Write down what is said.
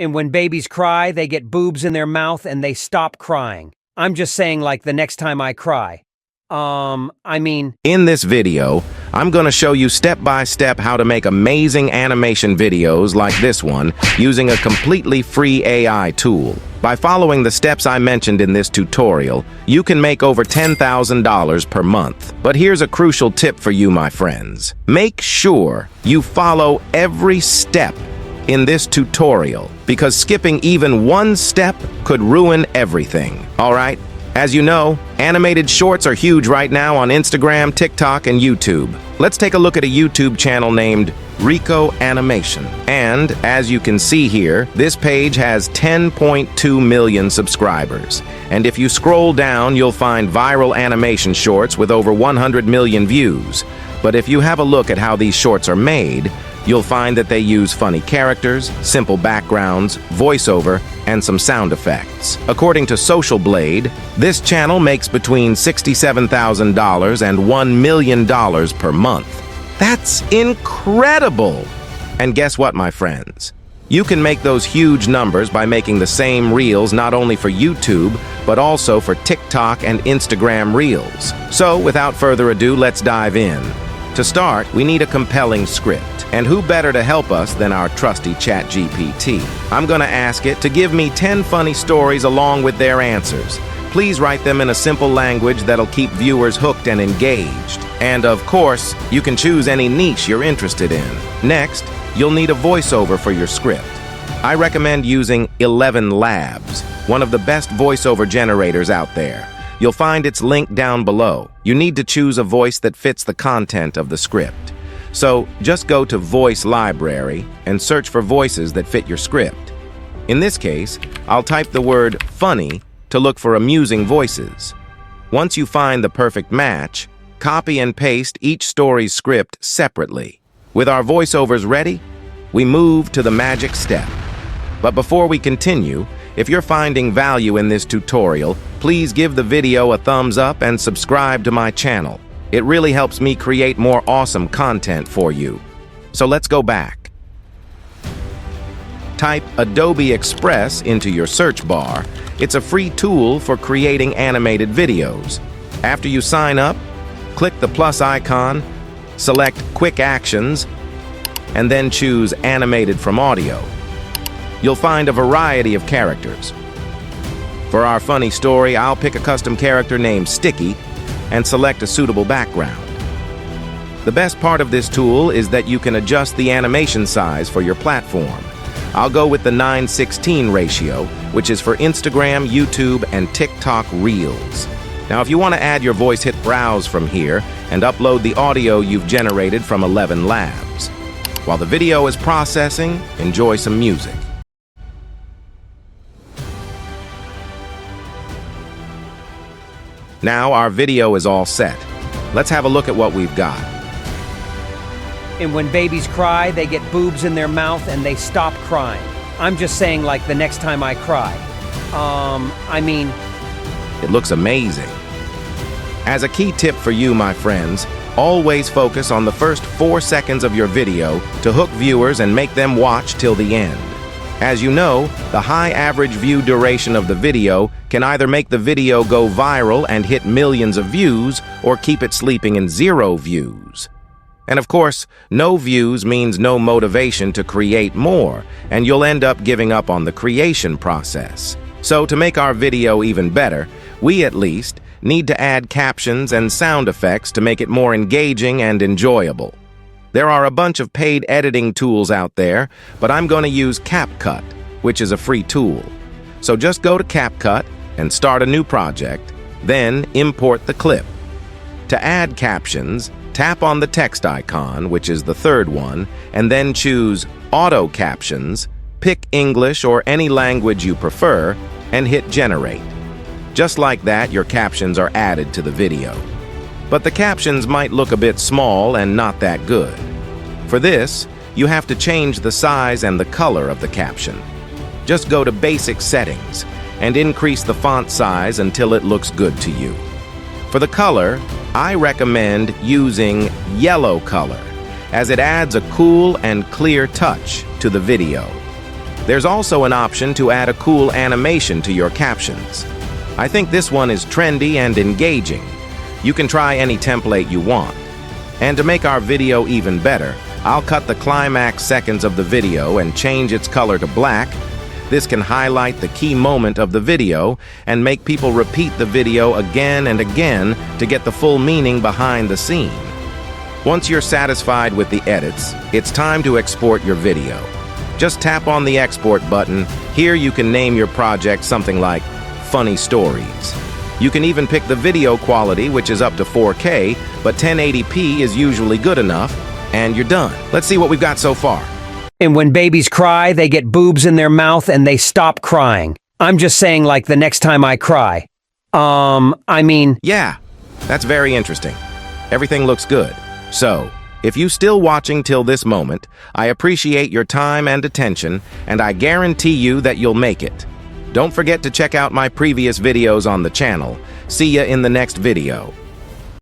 And when babies cry, they get boobs in their mouth and they stop crying. I'm just saying, like, the next time I cry. In this video, I'm going to show you step-by-step how to make amazing animation videos like this one using a completely free AI tool. By following the steps I mentioned in this tutorial, you can make over $10,000 per month. But here's a crucial tip for you, my friends. Make sure you follow every step in this tutorial, because skipping even one step could ruin everything. All right? As you know, animated shorts are huge right now on Instagram, TikTok, and YouTube. Let's take a look at a YouTube channel named Rico Animation. And as you can see here, this page has 10.2 million subscribers. And if you scroll down, you'll find viral animation shorts with over 100 million views. But if you have a look at how these shorts are made, you'll find that they use funny characters, simple backgrounds, voiceover, and some sound effects. According to Social Blade, this channel makes between $67,000 and $1 million per month. That's incredible! And guess what, my friends? You can make those huge numbers by making the same reels not only for YouTube, but also for TikTok and Instagram Reels. So, without further ado, let's dive in. To start, we need a compelling script. And who better to help us than our trusty ChatGPT? I'm gonna ask it to give me 10 funny stories along with their answers. Please write them in a simple language that'll keep viewers hooked and engaged. And of course, you can choose any niche you're interested in. Next, you'll need a voiceover for your script. I recommend using 11 Labs, one of the best voiceover generators out there. You'll find its link down below. You need to choose a voice that fits the content of the script. So just go to Voice Library and search for voices that fit your script. In this case, I'll type the word funny to look for amusing voices. Once you find the perfect match, copy and paste each story's script separately. With our voiceovers ready, we move to the magic step. But before we continue, if you're finding value in this tutorial, please give the video a thumbs up and subscribe to my channel. It really helps me create more awesome content for you. So let's go back. Type Adobe Express into your search bar. It's a free tool for creating animated videos. After you sign up, click the plus icon, select Quick Actions, and then choose Animated from Audio. You'll find a variety of characters. For our funny story, I'll pick a custom character named Sticky and select a suitable background. The best part of this tool is that you can adjust the animation size for your platform. I'll go with the 9:16 ratio, which is for Instagram, YouTube, and TikTok Reels. Now, if you want to add your voice, hit Browse from here and upload the audio you've generated from 11 Labs. While the video is processing, enjoy some music. Now our video is all set. Let's have a look at what we've got. And when babies cry, they get boobs in their mouth and they stop crying. I'm just saying, like, the next time I cry. It looks amazing. As a key tip for you, my friends, always focus on the first 4 seconds of your video to hook viewers and make them watch till the end. As you know, the high average view duration of the video can either make the video go viral and hit millions of views, or keep it sleeping in 0 views. And of course, no views means no motivation to create more, and you'll end up giving up on the creation process. So to make our video even better, we at least need to add captions and sound effects to make it more engaging and enjoyable. There are a bunch of paid editing tools out there, but I'm going to use CapCut, which is a free tool. So just go to CapCut and start a new project, then import the clip. To add captions, tap on the text icon, which is the third one, and then choose Auto Captions, pick English or any language you prefer, and hit Generate. Just like that, your captions are added to the video. But the captions might look a bit small and not that good. For this, you have to change the size and the color of the caption. Just go to Basic Settings and increase the font size until it looks good to you. For the color, I recommend using yellow color, as it adds a cool and clear touch to the video. There's also an option to add a cool animation to your captions. I think this one is trendy and engaging. You can try any template you want. And to make our video even better, I'll cut the climax seconds of the video and change its color to black. This can highlight the key moment of the video and make people repeat the video again and again to get the full meaning behind the scene. Once you're satisfied with the edits, it's time to export your video. Just tap on the export button. Here you can name your project something like Funny Stories. You can even pick the video quality, which is up to 4K, but 1080p is usually good enough, and you're done. Let's see what we've got so far. And when babies cry, they get boobs in their mouth and they stop crying. I'm just saying like the next time I cry. Yeah, that's very interesting. Everything looks good. So, if you're still watching till this moment, I appreciate your time and attention, and I guarantee you that you'll make it. Don't forget to check out my previous videos on the channel. See ya in the next video.